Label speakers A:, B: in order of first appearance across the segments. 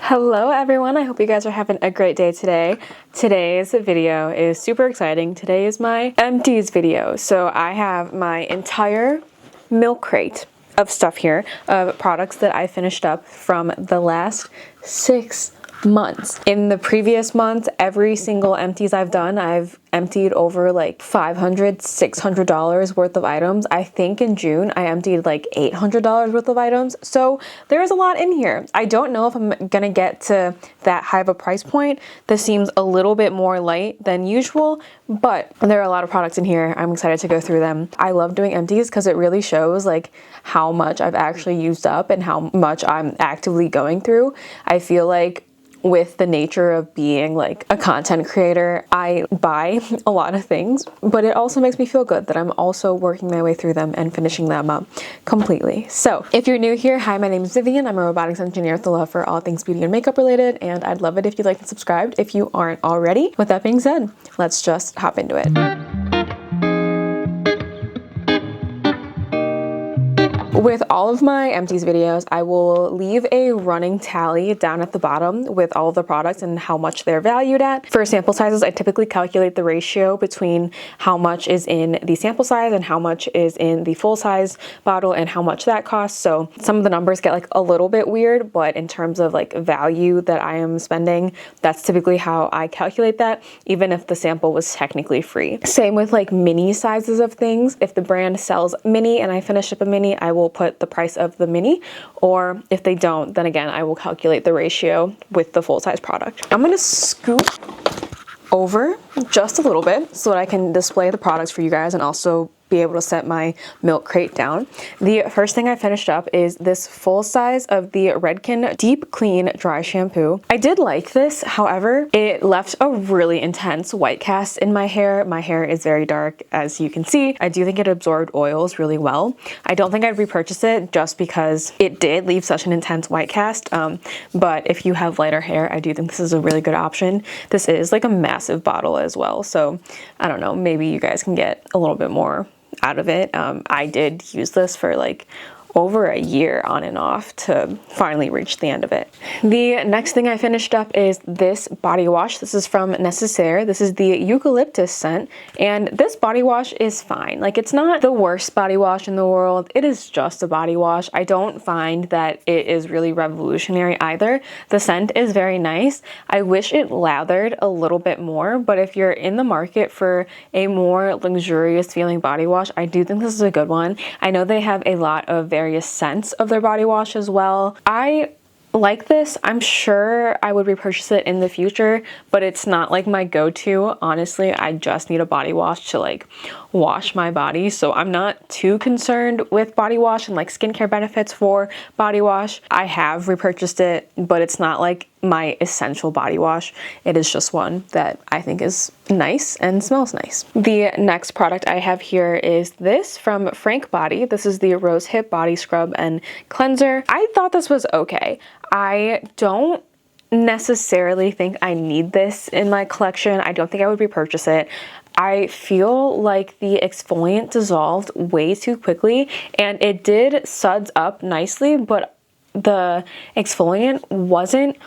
A: Hello everyone, I hope you guys are having a great day today. Today's video is super exciting. Today is my empties video. So I have my entire milk crate of stuff here, of products that I finished up from the last 6 months. In the previous months, every single empties I've done, I've emptied over like $500-600 worth of items. I think in June I emptied like $800 worth of items. So there's a lot in here. I don't know if I'm gonna get to that high of a price point. This seems a little bit more light than usual, but there are a lot of products in here. I'm excited to go through them. I love doing empties because it really shows like how much I've actually used up and how much I'm actively going through. I feel like with the nature of being like a content creator, I buy a lot of things, but it also makes me feel good that I'm also working my way through them and finishing them up completely. So if you're new here, hi, my name is Vivian. I'm a robotics engineer with a love for all things beauty and makeup related, and I'd love it if you'd like and subscribed if you aren't already. With that being said, let's just hop into it. With all of my empties videos, I will leave a running tally down at the bottom with all of the products and how much they're valued at. For sample sizes, I typically calculate the ratio between how much is in the sample size and how much is in the full size bottle and how much that costs. So some of the numbers get like a little bit weird, but in terms of like value that I am spending, that's typically how I calculate that, even if the sample was technically free. Same with like mini sizes of things. If the brand sells mini and I finish up a mini, I will put the price of the mini, or if they don't, then again I will calculate the ratio with the full size product. I'm gonna scoop over just a little bit so that I can display the products for you guys and also be able to set my milk crate down. The first thing I finished up is this full size of the Redken Deep Clean Dry Shampoo. I did like this, however, it left a really intense white cast in my hair. My hair is very dark, as you can see. I do think it absorbed oils really well. I don't think I'd repurchase it just because it did leave such an intense white cast, but if you have lighter hair, I do think this is a really good option. This is like a massive bottle as well, so I don't know, maybe you guys can get a little bit more out of it. I did use this for like over a year on and off to finally reach the end of it. The next thing I finished up is this body wash. This is from Necessaire. This is the eucalyptus scent, and this body wash is fine. Like, it's not the worst body wash in the world. It is just a body wash. I don't find that it is really revolutionary either. The scent is very nice. I wish it lathered a little bit more, but if you're in the market for a more luxurious feeling body wash, I do think this is a good one. I know they have a lot of various scents of their body wash as well. I like this. I'm sure I would repurchase it in the future, but it's not like my go-to. Honestly, I just need a body wash to like wash my body, so I'm not too concerned with body wash and like skincare benefits for body wash. I have repurchased it, but it's not like my essential body wash. It is just one that I think is nice and smells nice. The next product I have here is this from Frank Body. This is the Rose Hip Body Scrub and Cleanser. I thought this was okay. I don't necessarily think I need this in my collection. I don't think I would repurchase it. I feel like the exfoliant dissolved way too quickly, and it did suds up nicely, but the exfoliant wasn't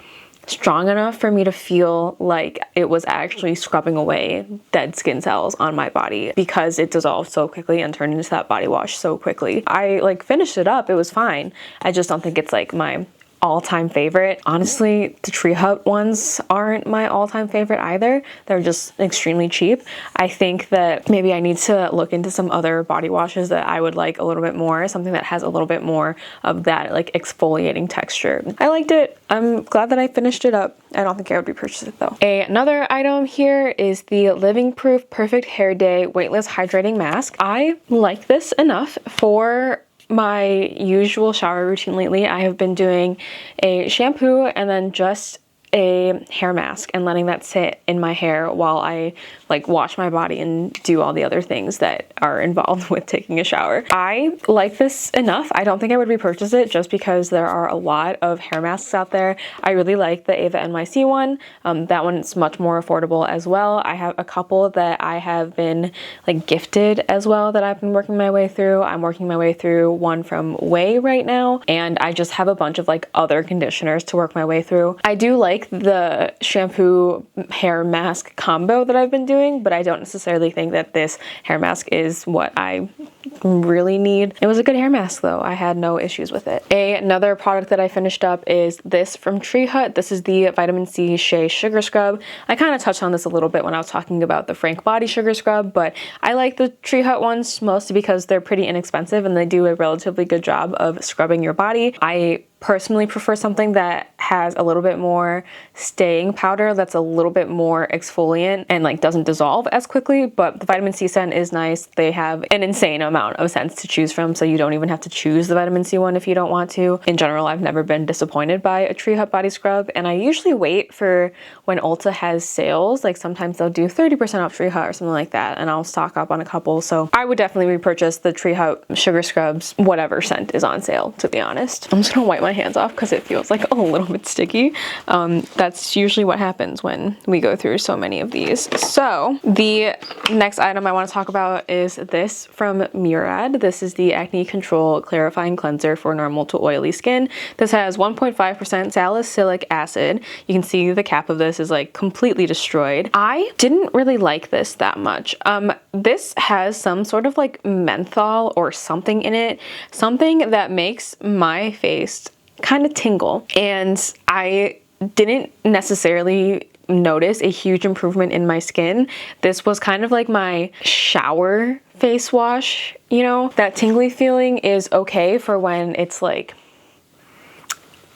A: strong enough for me to feel like it was actually scrubbing away dead skin cells on my body because it dissolved so quickly and turned into that body wash so quickly. I like finished it up, it was fine. I just don't think it's like my all-time favorite. Honestly, the Tree Hut ones aren't my all-time favorite either. They're just extremely cheap. I think that maybe I need to look into some other body washes that I would like a little bit more, something that has a little bit more of that like exfoliating texture. I liked it. I'm glad that I finished it up. I don't think I would repurchase it though. Another item here is the Living Proof Perfect Hair Day Weightless Hydrating Mask. I like this enough for my usual shower routine lately. I have been doing a shampoo and then just a hair mask and letting that sit in my hair while I like wash my body and do all the other things that are involved with taking a shower. I like this enough. I don't think I would repurchase it just because there are a lot of hair masks out there. I really like the Ava NYC one. That one's much more affordable as well. I have a couple that I have been like gifted as well that I've been working my way through. I'm working my way through one from Way right now, and I just have a bunch of like other conditioners to work my way through. I do like the shampoo hair mask combo that I've been doing, but I don't necessarily think that this hair mask is what I really need. It was a good hair mask though. I had no issues with it. Another product that I finished up is this from Tree Hut. This is the Vitamin C Shea Sugar Scrub. I kind of touched on this a little bit when I was talking about the Frank Body Sugar Scrub, but I like the Tree Hut ones mostly because they're pretty inexpensive and they do a relatively good job of scrubbing your body. I personally prefer something that has a little bit more staying powder, that's a little bit more exfoliant and like doesn't dissolve as quickly, but the vitamin C scent is nice. They have an insane amount of scents to choose from, so you don't even have to choose the vitamin C one if you don't want to. In general, I've never been disappointed by a Tree Hut body scrub, and I usually wait for when Ulta has sales. Like sometimes they'll do 30% off Tree Hut or something like that, and I'll stock up on a couple. So I would definitely repurchase the Tree Hut sugar scrubs, whatever scent is on sale, to be honest. I'm just gonna wipe my hands off because it feels like a little bit sticky. That's usually what happens when we go through so many of these. So the next item I want to talk about is this from Murad. This is the Acne Control Clarifying Cleanser for normal to oily skin. This has 1.5% salicylic acid. You can see the cap of this is like completely destroyed. I didn't really like this that much. This has some sort of like menthol or something in it, something that makes my face kind of tingle, and I didn't necessarily notice a huge improvement in my skin. This was kind of like my shower face wash, you know? That tingly feeling is okay for when it's like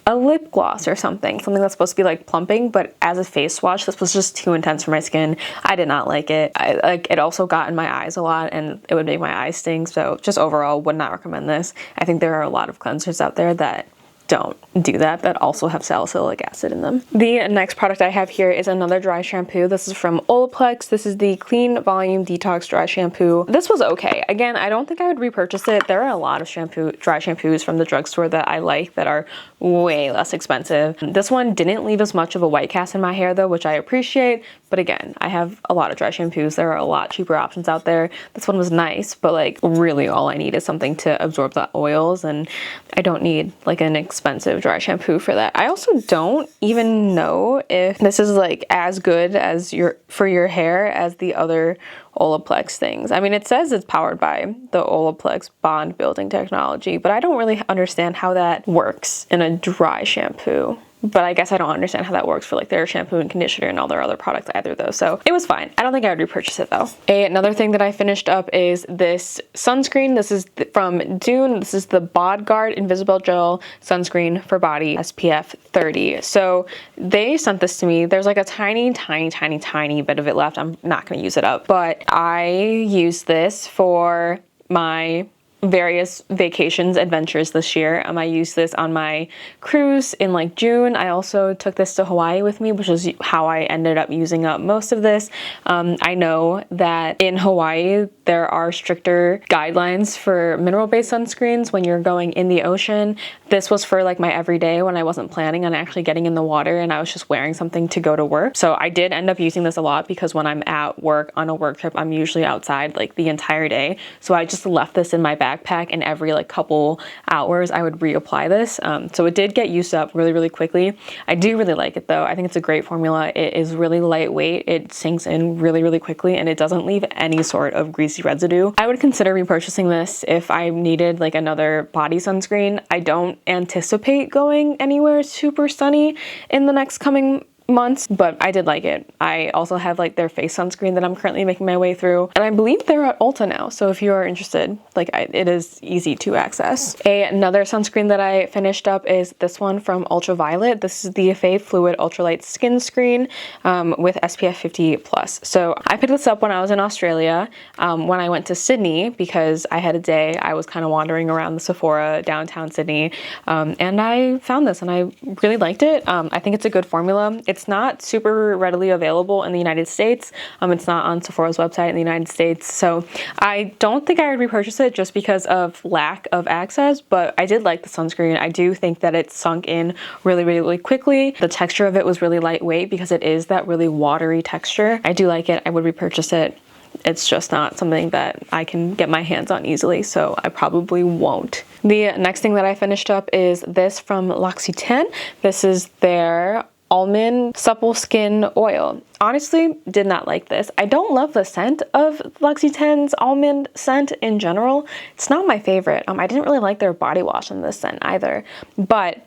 A: a lip gloss or something that's supposed to be like plumping, but as a face wash, this was just too intense for my skin. I did not like it. It also got in my eyes a lot and it would make my eyes sting, so just overall would not recommend this. I think there are a lot of cleansers out there that don't do that also have salicylic acid in them. The next product I have here is another dry shampoo. This is from Olaplex. This is the Clean Volume Detox Dry Shampoo. This was okay. Again, I don't think I would repurchase it. There are a lot of dry shampoos from the drugstore that I like that are way less expensive. This one didn't leave as much of a white cast in my hair though, which I appreciate. But again, I have a lot of dry shampoos. There are a lot cheaper options out there. This one was nice, but like really all I need is something to absorb the oils, and I don't need like an expensive dry shampoo for that. I also don't even know if this is like as good as for your hair as the other Olaplex things. I mean, it says it's powered by the Olaplex bond building technology, but I don't really understand how that works in a dry shampoo. But I guess I don't understand how that works for like their shampoo and conditioner and all their other products either though. So it was fine. I don't think I would repurchase it though. Another thing that I finished up is this sunscreen. This is from Dune. This is the BodGuard Invisible Gel Sunscreen for Body SPF 30. So they sent this to me. There's like a tiny bit of it left. I'm not going to use it up, but I use this for my various vacations adventures this year. I used this on my cruise in like June. I also took this to Hawaii with me, which is how I ended up using up most of this. I know that in Hawaii there are stricter guidelines for mineral-based sunscreens when you're going in the ocean. This was for like my everyday when I wasn't planning on actually getting in the water and I was just wearing something to go to work. So I did end up using this a lot because when I'm at work on a work trip, I'm usually outside like the entire day. So I just left this in my backpack, and every like couple hours I would reapply this. So it did get used up really quickly. I do really like it though. I think it's a great formula. It is really lightweight. It sinks in really quickly, and it doesn't leave any sort of greasy residue. I would consider repurchasing this if I needed like another body sunscreen. I don't anticipate going anywhere super sunny in the next coming months, but I did like it. I also have like their face sunscreen that I'm currently making my way through, and I believe they're at Ulta now, so if you are interested, like it is easy to access. Another sunscreen that I finished up is this one from Ultraviolet. This is the Fave Fluid Ultralight Skin Screen with SPF 50+. So I picked this up when I was in Australia, when I went to Sydney, because I had a day, I was kind of wandering around the Sephora downtown Sydney, and I found this and I really liked it. I think it's a good formula. It's not super readily available in the United States. It's not on Sephora's website in the United States, so I don't think I would repurchase it just because of lack of access, but I did like the sunscreen. I do think that it sunk in really, really quickly. The texture of it was really lightweight because it is that really watery texture. I do like it. I would repurchase it. It's just not something that I can get my hands on easily, so I probably won't. The next thing that I finished up is this from L'Occitane. This is their Almond Supple Skin Oil. Honestly, did not like this. I don't love the scent of L'Occitane's almond scent in general. It's not my favorite. I didn't really like their body wash in this scent either, but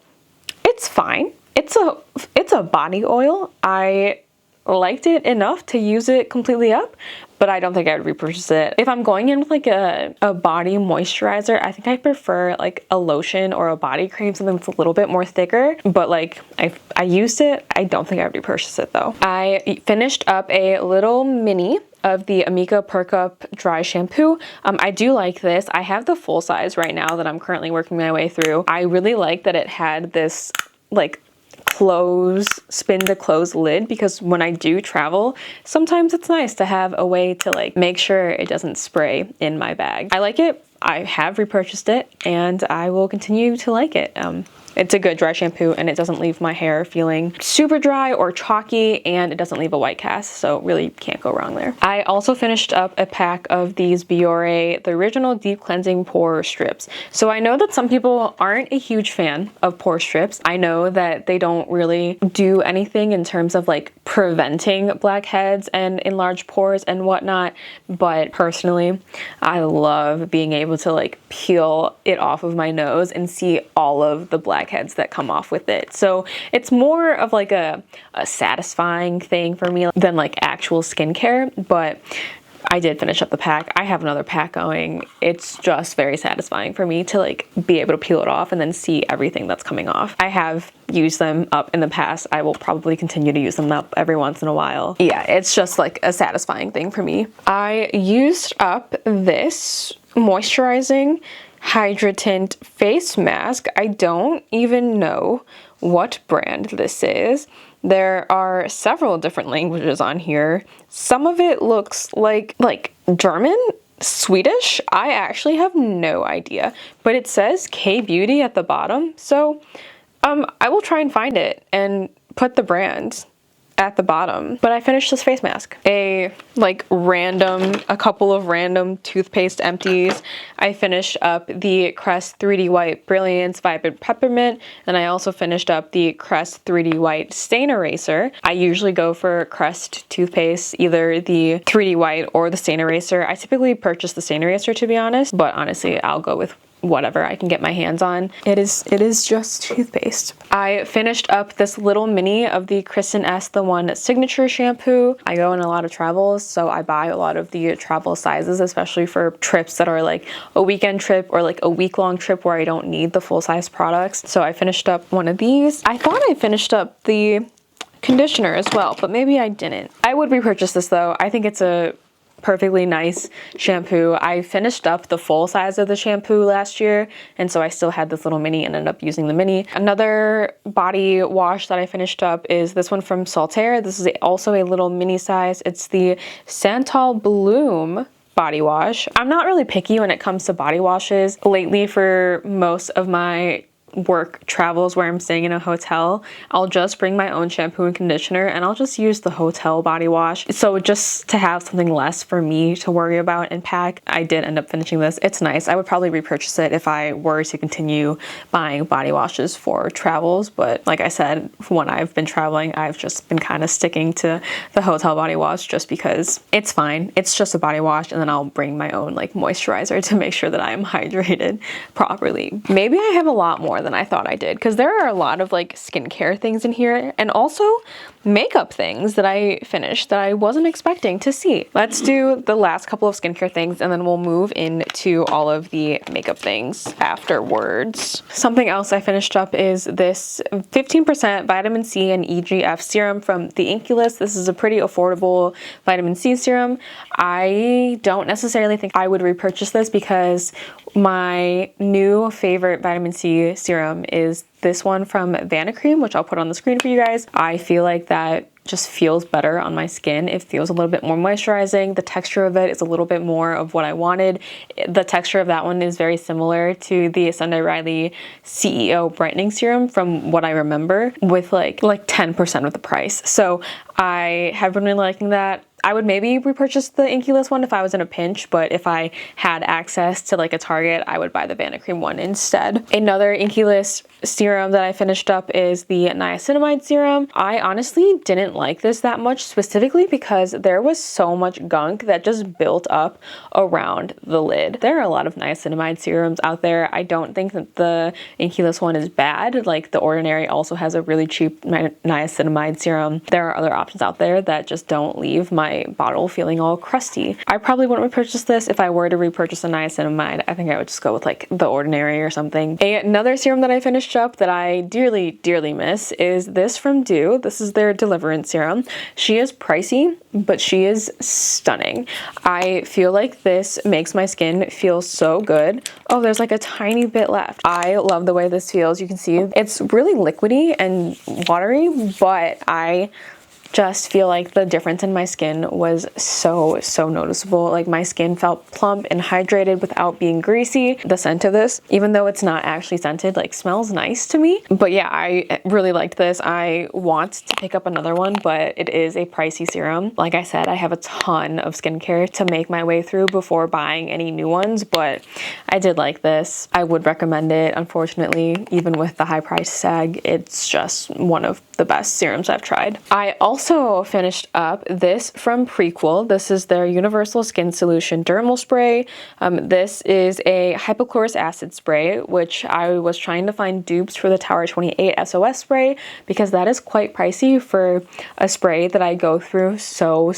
A: it's fine. It's a body oil. I liked it enough to use it completely up, but I don't think I would repurchase it. If I'm going in with like a body moisturizer, I think I prefer like a lotion or a body cream, something that's a little bit more thicker. But like I used it, I don't think I would repurchase it though. I finished up a little mini of the Amika Perk Up Dry Shampoo. I do like this. I have the full size right now that I'm currently working my way through. I really like that it had this like spin to close lid, because when I do travel, sometimes it's nice to have a way to like make sure it doesn't spray in my bag. I like it. I have repurchased it and I will continue to like it. It's a good dry shampoo and it doesn't leave my hair feeling super dry or chalky, and it doesn't leave a white cast, so really can't go wrong there. I also finished up a pack of these Biore, the original deep cleansing pore strips. So I know that some people aren't a huge fan of pore strips. I know that they don't really do anything in terms of like preventing blackheads and enlarged pores and whatnot, but personally, I love being able to like peel it off of my nose and see all of the blackheads that come off with it. So it's more of like a satisfying thing for me than like actual skincare, but I did finish up the pack. I have another pack going. It's just very satisfying for me to like be able to peel it off and then see everything that's coming off. I have used them up in the past. I will probably continue to use them up every once in a while. Yeah, it's just like a satisfying thing for me. I used up this moisturizing Hydratant face mask. I don't even know what brand this is. There are several different languages on here. Some of it looks like German, Swedish. I actually have no idea, but it says K-Beauty at the bottom. So I will try and find it and put the brand at the bottom. But I finished this face mask. A couple of random toothpaste empties. I finished up the Crest 3D White Brilliance Vibrant Peppermint, and I also finished up the Crest 3D White Stain Eraser. I usually go for Crest toothpaste, either the 3D White or the Stain Eraser. I typically purchase the Stain Eraser, to be honest, but honestly, I'll go with whatever I can get my hands on. It is just toothpaste. I finished up this little mini of the Kristen S. The One Signature Shampoo. I go on a lot of travels, so I buy a lot of the travel sizes, especially for trips that are like a weekend trip or like a week-long trip where I don't need the full-size products. So I finished up one of these. I thought I finished up the conditioner as well, but maybe I didn't. I would repurchase this though. I think it's a perfectly nice shampoo. I finished up the full size of the shampoo last year, and so I still had this little mini and ended up using the mini. Another body wash that I finished up is this one from Saltaire. This is also a little mini size. It's the Santal Bloom body wash. I'm not really picky when it comes to body washes. Lately, for most of my work travels where I'm staying in a hotel, I'll just bring my own shampoo and conditioner and I'll just use the hotel body wash. So just to have something less for me to worry about and pack, I did end up finishing this. It's nice. I would probably repurchase it if I were to continue buying body washes for travels, but like I said, when I've been traveling, I've just been kind of sticking to the hotel body wash just because it's fine. It's just a body wash, and then I'll bring my own like moisturizer to make sure that I am hydrated properly. Maybe I have a lot more more than I thought I did, because there are a lot of like skincare things in here and also makeup things that I finished that I wasn't expecting to see. Let's do the last couple of skincare things and then we'll move into all of the makeup things afterwards. Something else I finished up is this 15% vitamin C and EGF serum from the Inculus. This is a pretty affordable vitamin C serum. I don't necessarily think I would repurchase this because my new favorite vitamin C serum is this one from Vanicream, which I'll put on the screen for you guys. I feel like that just feels better on my skin. It feels a little bit more moisturizing. The texture of it is a little bit more of what I wanted. The texture of that one is very similar to the Sunday Riley CEO brightening serum from what I remember, with like 10% of the price. So I have been really liking that. I would maybe repurchase the Inculus one if I was in a pinch, but if I had access to like a Target, I would buy the Vanicream one instead. Another Inculus serum that I finished up is the niacinamide serum. I honestly didn't like this that much, specifically because there was so much gunk that just built up around the lid. There are a lot of niacinamide serums out there. I don't think that the Inculus one is bad. Like The Ordinary also has a really cheap niacinamide serum. There are other options out there that just don't leave my bottle feeling all crusty. I probably wouldn't repurchase this. If I were to repurchase a niacinamide, I think I would just go with like The Ordinary or something. Another serum that I finished up that I dearly, dearly miss is this from Dew. This is their Deliverance serum. She is pricey, but she is stunning. I feel like this makes my skin feel so good. Oh, there's like a tiny bit left. I love the way this feels. You can see it's really liquidy and watery, but I just feel like the difference in my skin was so noticeable. Like my skin felt plump and hydrated without being greasy. The scent of this, even though it's not actually scented, like smells nice to me. But yeah, I really liked this. I want to pick up another one, but it is a pricey serum. Like I said, I have a ton of skincare to make my way through before buying any new ones, but I did like this. I would recommend it. Unfortunately, even with the high price tag, it's just one of the best serums I've tried. I also finished up this from Prequel. This is their Universal Skin Solution Dermal Spray. This is a hypochlorous acid spray, which I was trying to find dupes for the Tower 28 SOS spray because that is quite pricey for a spray that I go through so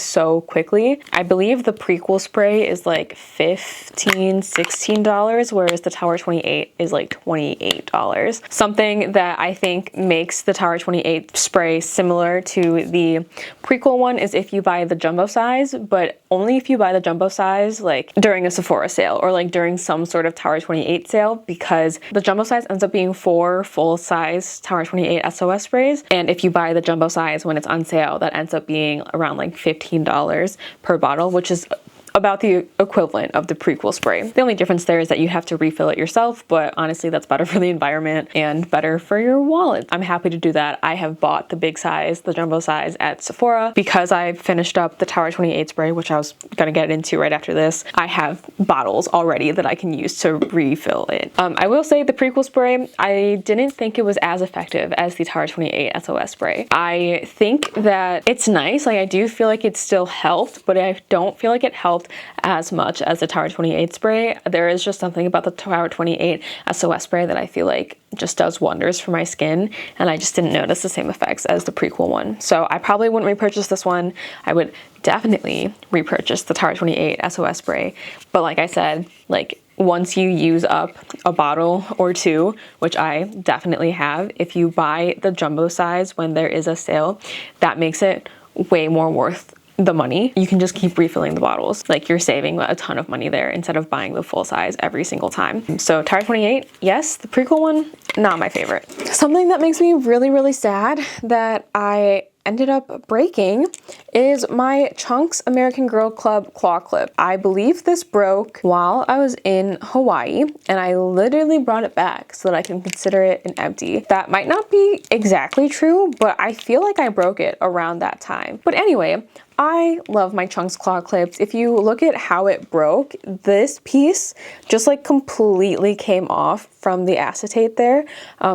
A: quickly. I believe the Prequel spray is like $15–16, whereas the Tower 28 is like $28. Something that I think makes the Tower 28 spray similar to the Prequel one is if you buy the jumbo size, but only if you buy the jumbo size like during a Sephora sale or like during some sort of Tower 28 sale, because the jumbo size ends up being 4 full-size Tower 28 SOS sprays, and if you buy the jumbo size when it's on sale, that ends up being around like $15 per bottle, which is about the equivalent of the Prequel spray. The only difference there is that you have to refill it yourself, but honestly that's better for the environment and better for your wallet. I'm happy to do that. I have bought the big size, the jumbo size at Sephora because I finished up the Tower 28 spray, which I was gonna get into right after this. I have bottles already that I can use to refill it. I will say the Prequel spray, I didn't think it was as effective as the Tower 28 SOS spray. I think that it's nice, like I do feel like it still helped, but I don't feel like it helped as much as the Tower 28 spray. There is just something about the Tower 28 SOS spray that I feel like just does wonders for my skin, and I just didn't notice the same effects as the Prequel one. So I probably wouldn't repurchase this one. I would definitely repurchase the Tower 28 SOS spray. But like I said, like once you use up a bottle or two, which I definitely have, if you buy the jumbo size when there is a sale, that makes it way more worth the money. You can just keep refilling the bottles. Like you're saving a ton of money there instead of buying the full size every single time. So Tower 28, yes. The Prequel one, not my favorite. Something that makes me really sad that I ended up breaking is my Chunks American Girl Club claw clip. I believe this broke while I was in Hawaii, and I literally brought it back so that I can consider it an empty. That might not be exactly true, but I feel like I broke it around that time. But anyway, I love my Chunks claw clips. If you look at how it broke, this piece just like completely came off from the acetate there.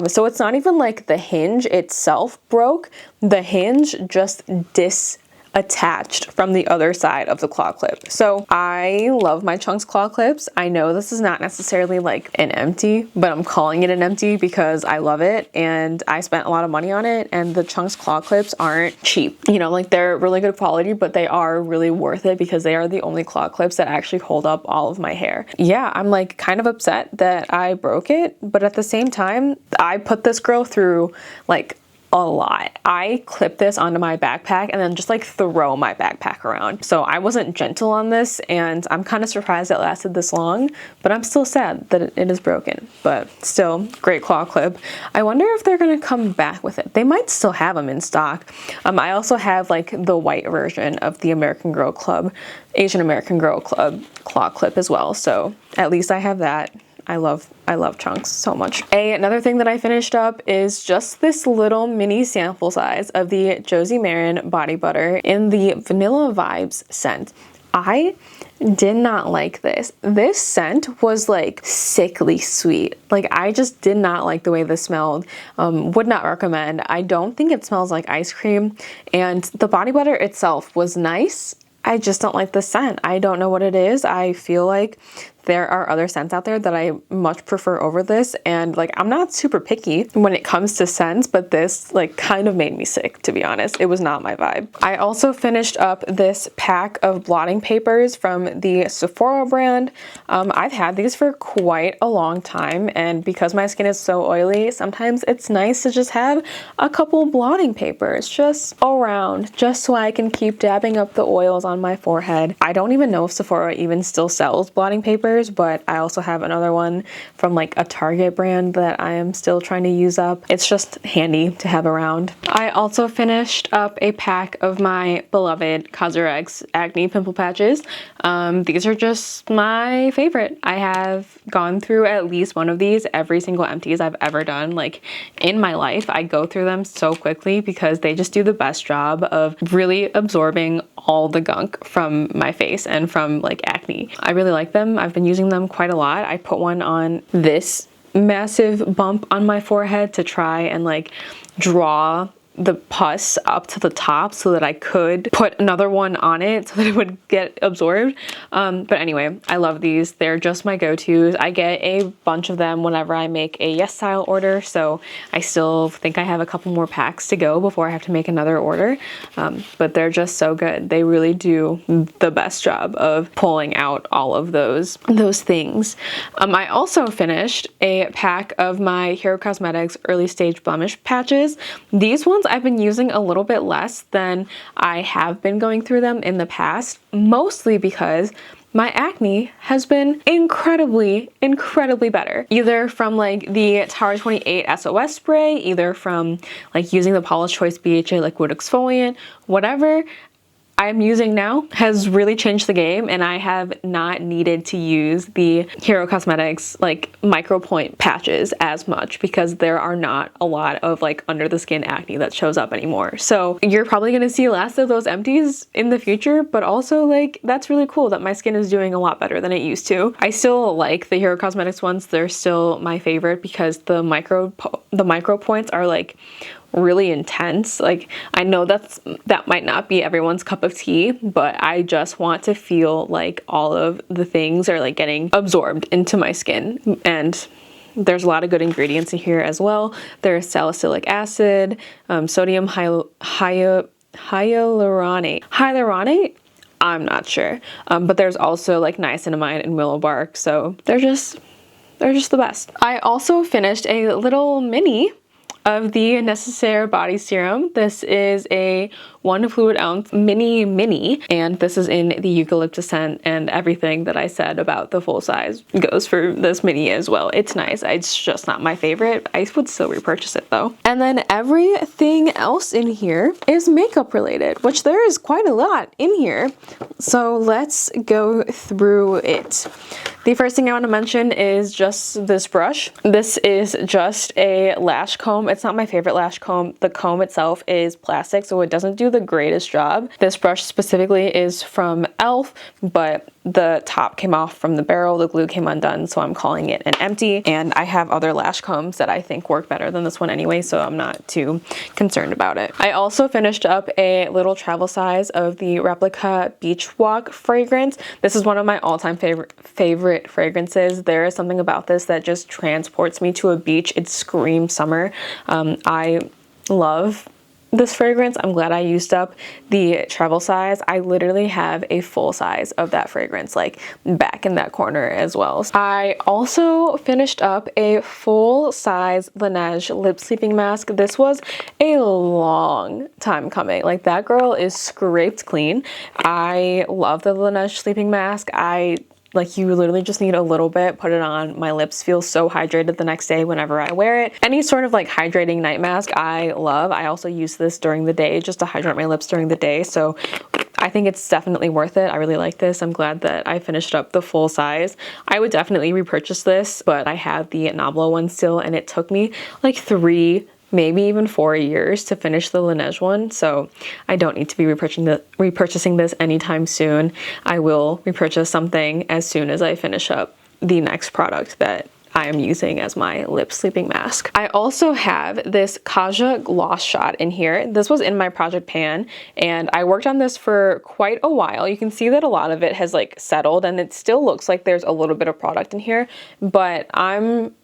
A: So it's not even like the hinge itself broke. The hinge just attached from the other side of the claw clip. So I love my Chunks claw clips. I know this is not necessarily like an empty, but I'm calling it an empty because I love it and I spent a lot of money on it, and the Chunks claw clips aren't cheap. You know, like they're really good quality, but they are really worth it because they are the only claw clips that actually hold up all of my hair. Yeah, I'm like kind of upset that I broke it, but at the same time, I put this girl through like a lot. I clip this onto my backpack and then just like throw my backpack around. So I wasn't gentle on this, and I'm kind of surprised it lasted this long, but I'm still sad that it is broken. But still, great claw clip. I wonder if they're gonna come back with it. They might still have them in stock. I also have like the white version of the Asian American Girl Club claw clip as well. So at least I have that. I love Chunks so much. Another thing that I finished up is just this little mini sample size of the Josie Maran body butter in the Vanilla Vibes scent. I did not like this. This scent was like sickly sweet. Like I just did not like the way this smelled. Would not recommend. I don't think it smells like ice cream, and the body butter itself was nice. I just don't like the scent. I don't know what it is. I feel like there are other scents out there that I much prefer over this, and like I'm not super picky when it comes to scents, but this like kind of made me sick, to be honest. It was not my vibe. I also finished up this pack of blotting papers from the Sephora brand. I've had these for quite a long time, and because my skin is so oily, sometimes it's nice to just have a couple blotting papers just around, just so I can keep dabbing up the oils on my forehead. I don't even know if Sephora even still sells blotting papers, but I also have another one from like a Target brand that I am still trying to use up. It's just handy to have around. I also finished up a pack of my beloved Cosrx acne pimple patches. These are just my favorite. I have gone through at least one of these every single empties I've ever done. Like in my life, I go through them so quickly because they just do the best job of really absorbing all the gunk from my face and from like acne. I really like them. I've been using them quite a lot. I put one on this massive bump on my forehead to try and like draw the pus up to the top so that I could put another one on it so that it would get absorbed. But anyway, I love these. They're just my go-tos. I get a bunch of them whenever I make a Yes Style order, so I still think I have a couple more packs to go before I have to make another order. But they're just so good. They really do the best job of pulling out all of those things. I also finished a pack of my Hero Cosmetics Early Stage Blemish patches. These ones I've been using a little bit less than I have been going through them in the past, mostly because my acne has been incredibly better. Either from like the Tower 28 SOS spray, either from like using the Paula's Choice BHA liquid exfoliant, whatever I'm using now has really changed the game, and I have not needed to use the Hero Cosmetics like micro point patches as much because there are not a lot of like under the skin acne that shows up anymore. So you're probably gonna see less of those empties in the future, but also like that's really cool that my skin is doing a lot better than it used to. I still like the Hero Cosmetics ones. They're still my favorite because the micro points are like really intense. Like I know that might not be everyone's cup of tea, but I just want to feel like all of the things are like getting absorbed into my skin, and there's a lot of good ingredients in here as well. There's salicylic acid, sodium hyaluronate. I'm not sure, but there's also like niacinamide and willow bark, so they're just the best. I also finished a little mini of the Necessaire body serum. This is a 1 fluid ounce mini, and this is in the eucalyptus scent, and everything that I said about the full size goes for this mini as well. It's nice. It's just not my favorite. I would still repurchase it though. And then everything else in here is makeup related, which there is quite a lot in here. So let's go through it. The first thing I want to mention is just this brush. This is just a lash comb. It's not my favorite lash comb. The comb itself is plastic, so it doesn't do the greatest job. This brush specifically is from e.l.f., but the top came off from the barrel, the glue came undone, so I'm calling it an empty. And I have other lash combs that I think work better than this one anyway, so I'm not too concerned about it. I also finished up a little travel size of the Replica Beach Walk fragrance. This is one of my all-time favorite fragrances. There is something about this that just transports me to a beach. It screams summer. I love this fragrance. I'm glad I used up the travel size. I literally have a full size of that fragrance, like back in that corner as well. I also finished up a full size Laneige lip sleeping mask. This was a long time coming. Like, that girl is scraped clean. I love the Laneige sleeping mask. Like, you literally just need a little bit, put it on. My lips feel so hydrated the next day whenever I wear it. Any sort of like hydrating night mask I love. I also use this during the day just to hydrate my lips during the day. So I think it's definitely worth it. I really like this. I'm glad that I finished up the full size. I would definitely repurchase this, but I have the Nabla one still, and it took me like 3, maybe even 4 years to finish the Laneige one, so I don't need to be repurchasing this anytime soon. I will repurchase something as soon as I finish up the next product that I am using as my lip sleeping mask. I also have this Kaja gloss shot in here. This was in my project pan, and I worked on this for quite a while. You can see that a lot of it has like settled, and it still looks like there's a little bit of product in here, but I'm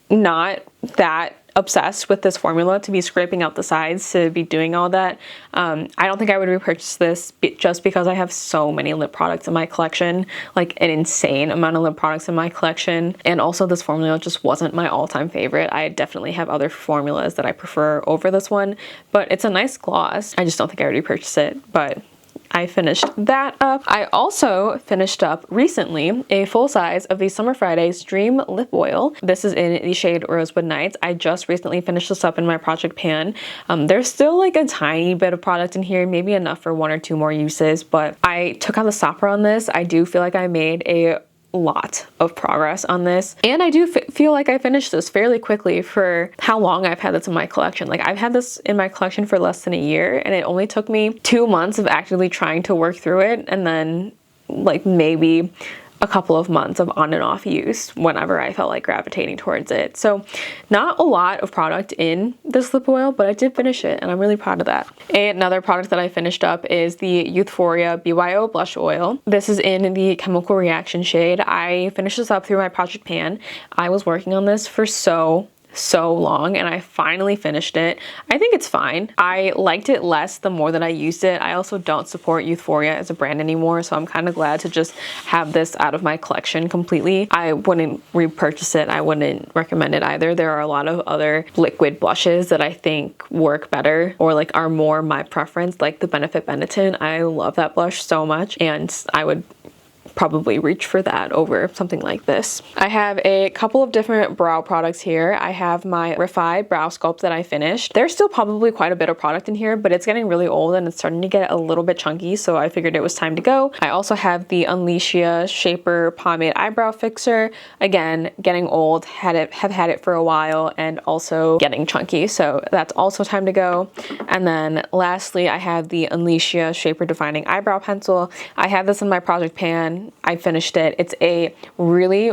A: not that obsessed with this formula to be scraping out the sides, to be doing all that. I don't think I would repurchase this just because I have so many lip products in my collection, like an insane amount of lip products in my collection. And also, this formula just wasn't my all-time favorite. I definitely have other formulas that I prefer over this one, but it's a nice gloss. I just don't think I would repurchase it, but I finished that up. I also finished up recently a full size of the Summer Fridays Dream Lip Oil. This is in the shade Rosewood Nights. I just recently finished this up in my project pan. There's still like a tiny bit of product in here, maybe enough for 1 or 2 more uses, but I took out the stopper on this. I do feel like I made a lot of progress on this, and I do feel like I finished this fairly quickly for how long I've had this in my collection. Like, I've had this in my collection for less than a year, and it only took me 2 months of actively trying to work through it, and then like maybe a couple of months of on and off use whenever I felt like gravitating towards it. So not a lot of product in this lip oil, but I did finish it, and I'm really proud of that. Another product that I finished up is the Youthforia BYO Blush Oil. This is in the Chemical Reaction shade. I finished this up through my project pan. I was working on this for so long, and I finally finished it. I think it's fine. I liked it less the more that I used it. I also don't support Youthforia as a brand anymore, so I'm kind of glad to just have this out of my collection completely. I wouldn't repurchase it. I wouldn't recommend it either. There are a lot of other liquid blushes that I think work better or like are more my preference, like the Benefit Benetton. I love that blush so much, and I would probably reach for that over something like this. I have a couple of different brow products here. I have my Refi Brow Sculpt that I finished. There's still probably quite a bit of product in here, but it's getting really old and it's starting to get a little bit chunky, so I figured it was time to go. I also have the Unleashia Shaper Pomade Eyebrow Fixer. Again, getting old, have had it for a while, and also getting chunky, so that's also time to go. And then lastly, I have the Unleashia Shaper Defining Eyebrow Pencil. I have this in my project pan. I finished it. It's a really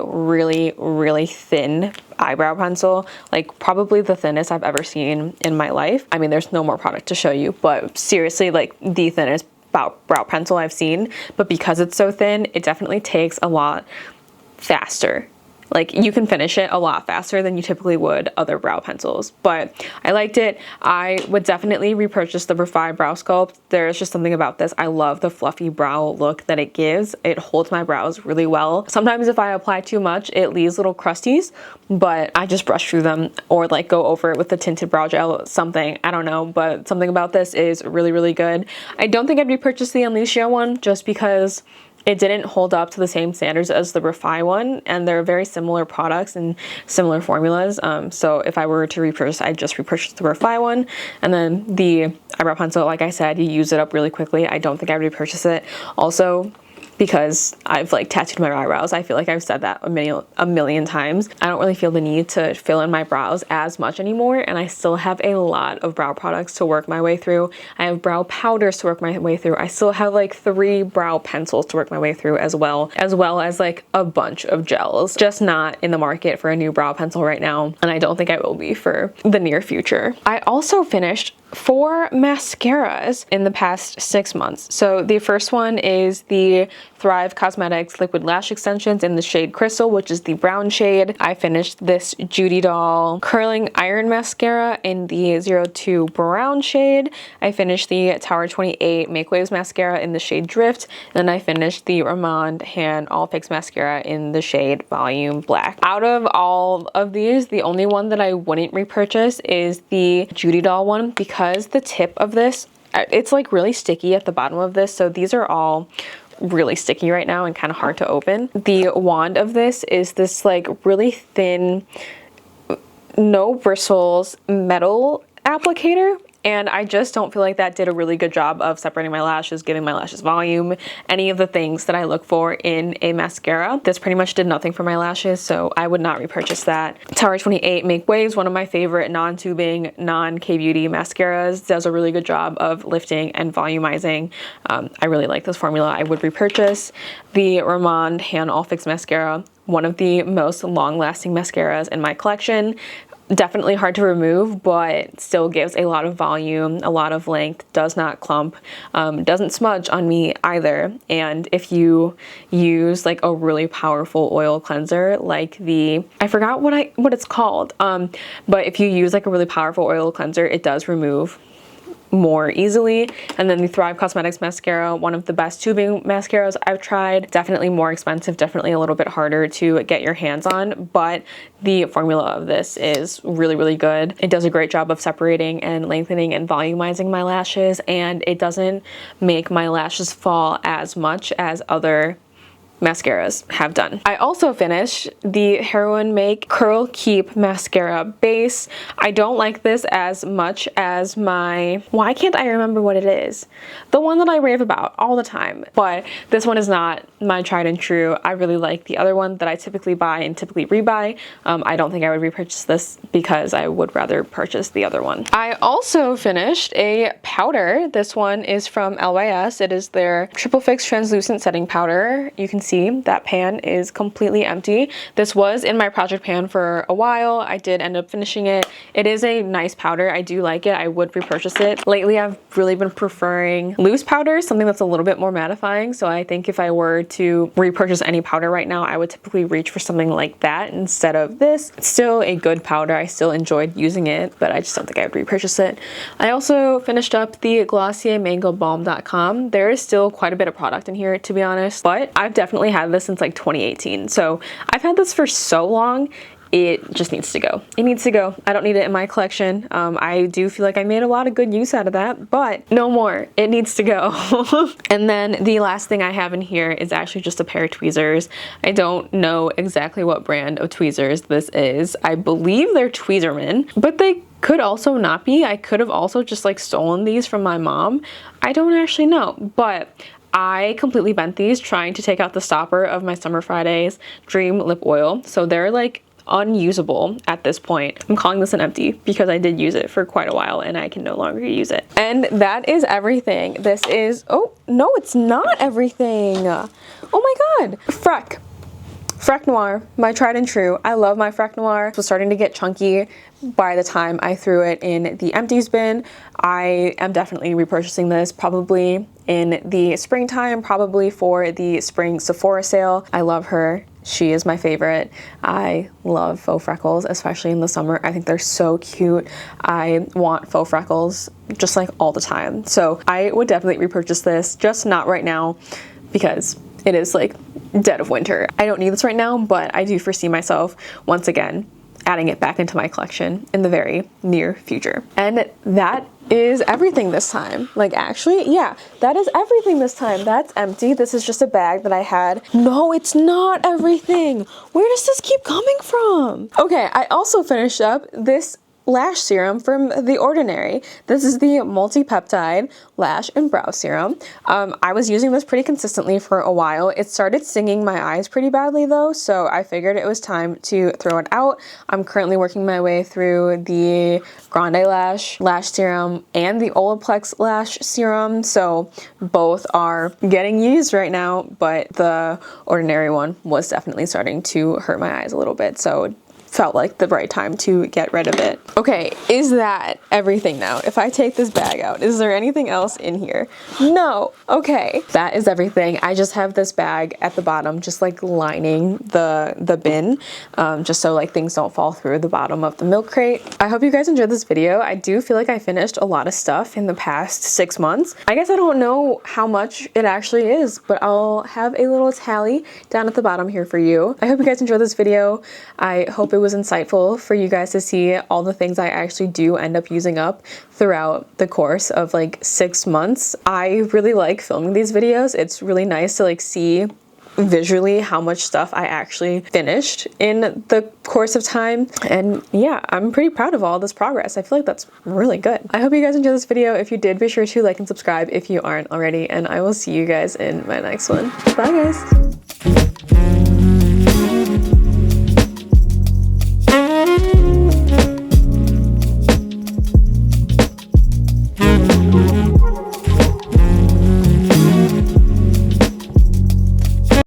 A: thin eyebrow pencil, like probably the thinnest I've ever seen in my life. I mean, there's no more product to show you, but seriously, like the thinnest brow pencil I've seen. But because it's so thin, it definitely takes a lot faster. Like, you can finish it a lot faster than you typically would other brow pencils, but I liked it. I would definitely repurchase the Refi Brow Sculpt. There's just something about this. I love the fluffy brow look that it gives. It holds my brows really well. Sometimes if I apply too much, it leaves little crusties, but I just brush through them or like go over it with the tinted brow gel, something, I don't know, but something about this is really good. I don't think I'd repurchase the Unleashia one just because it didn't hold up to the same standards as the Refi one, and they're very similar products and similar formulas. So if I were to repurchase, I'd just repurchase the Refi one. And then the eyebrow pencil, like I said, you use it up really quickly. I don't think I would repurchase it. Also, because I've like tattooed my eyebrows. I feel like I've said that a million times. I don't really feel the need to fill in my brows as much anymore, and I still have a lot of brow products to work my way through. I have brow powders to work my way through. I still have like 3 brow pencils to work my way through as well as like a bunch of gels. Just not in the market for a new brow pencil right now, and I don't think I will be for the near future. I also finished 4 mascaras in the past 6 months. So the first one is the Thrive Cosmetics Liquid Lash Extensions in the shade Crystal, which is the brown shade. I finished this Judy Doll Curling Iron Mascara in the 02 brown shade. I finished the Tower 28 Make Waves Mascara in the shade Drift. And then I finished the Ramond Hand All Fix Mascara in the shade Volume Black. Out of all of these, the only one that I wouldn't repurchase is the Judy Doll one, because the tip of this, it's like really sticky at the bottom of this. So these are all really sticky right now and kind of hard to open. The wand of this is this like really thin, no bristles metal applicator. And I just don't feel like that did a really good job of separating my lashes, giving my lashes volume, any of the things that I look for in a mascara. This pretty much did nothing for my lashes, so I would not repurchase that. Tower 28 Make Waves, one of my favorite non-tubing, non-K-beauty mascaras, does a really good job of lifting and volumizing. I really like this formula. I would repurchase. The Ramond Hand All Fix Mascara, one of the most long-lasting mascaras in my collection. Definitely hard to remove, but still gives a lot of volume, a lot of length, does not clump, doesn't smudge on me either. And if you use like a really powerful oil cleanser, like the, I forgot what it's called, but if you use like a really powerful oil cleanser, it does remove more easily. And then the Thrive Cosmetics mascara, one of the best tubing mascaras I've tried. Definitely more expensive, definitely a little bit harder to get your hands on, but the formula of this is really, really good. It does a great job of separating and lengthening and volumizing my lashes, and it doesn't make my lashes fall as much as other mascaras have done. I also finished the Heroin Make Curl Keep Mascara Base. I don't like this as much as my, why can't I remember what it is? The one that I rave about all the time, but this one is not my tried and true. I really like the other one that I typically buy and typically rebuy. I don't think I would repurchase this because I would rather purchase the other one. I also finished a powder. This one is from LYS. It is their Triple Fix Translucent Setting Powder. You can see that pan is completely empty. This was in my project pan for a while. I did end up finishing it. It is a nice powder. I do like it. I would repurchase it. Lately, I've really been preferring loose powders, something that's a little bit more mattifying. So I think if I were to repurchase any powder right now, I would typically reach for something like that instead of this. It's still a good powder. I still enjoyed using it, but I just don't think I would repurchase it. I also finished up the Glossier Mango Balm.com. There is still quite a bit of product in here, to be honest, but I've definitely had this since like 2018. So I've had this for so long. It just needs to go. It needs to go. I don't need it in my collection. I do feel like I made a lot of good use out of that, but no more. It needs to go. And then the last thing I have in here is actually just a pair of tweezers. I don't know exactly what brand of tweezers this is. I believe they're Tweezerman, but they could also not be. I could have also just like stolen these from my mom. I don't actually know, but I completely bent these trying to take out the stopper of my Summer Fridays Dream Lip Oil. So they're like unusable at this point. I'm calling this an empty because I did use it for quite a while and I can no longer use it. And that is everything. This is, oh no, it's not everything. Oh my God. Freck Noir, my tried and true. I love my Freck Noir. It was starting to get chunky by the time I threw it in the empties bin. I am definitely repurchasing this probably in the springtime, probably for the spring Sephora sale. I love her. She is my favorite. I love faux freckles, especially in the summer. I think they're so cute. I want faux freckles just like all the time. So I would definitely repurchase this, just not right now because it is like dead of winter. I don't need this right now, but I do foresee myself once again adding it back into my collection in the very near future. And that is everything this time. Like actually, yeah, that is everything this time. That's empty. This is just a bag that I had. No, it's not everything. Where does this keep coming from? Okay, I also finished up this lash serum from The Ordinary. This is the multi-peptide lash and brow serum. I was using this pretty consistently for a while. It started stinging my eyes pretty badly though, so I figured it was time to throw it out. I'm currently working my way through the Grande Lash serum and the Olaplex lash serum, so both are getting used right now, but the Ordinary one was definitely starting to hurt my eyes a little bit, so felt like the right time to get rid of it. Okay, is that everything now? If I take this bag out, is there anything else in here? No. Okay, that is everything. I just have this bag at the bottom, just like lining the bin, just so like things don't fall through the bottom of the milk crate. I hope you guys enjoyed this video. I do feel like I finished a lot of stuff in the past 6 months. I guess I don't know how much it actually is, but I'll have a little tally down at the bottom here for you. I hope you guys enjoyed this video. I hope it was insightful for you guys to see all the things I actually do end up using up throughout the course of like 6 months. I really like filming these videos. It's really nice to like see visually how much stuff I actually finished in the course of time, and yeah, I'm pretty proud of all this progress. I feel like that's really good. I hope you guys enjoyed this video. If you did, be sure to like and subscribe if you aren't already, and I will see you guys in my next one. Bye guys.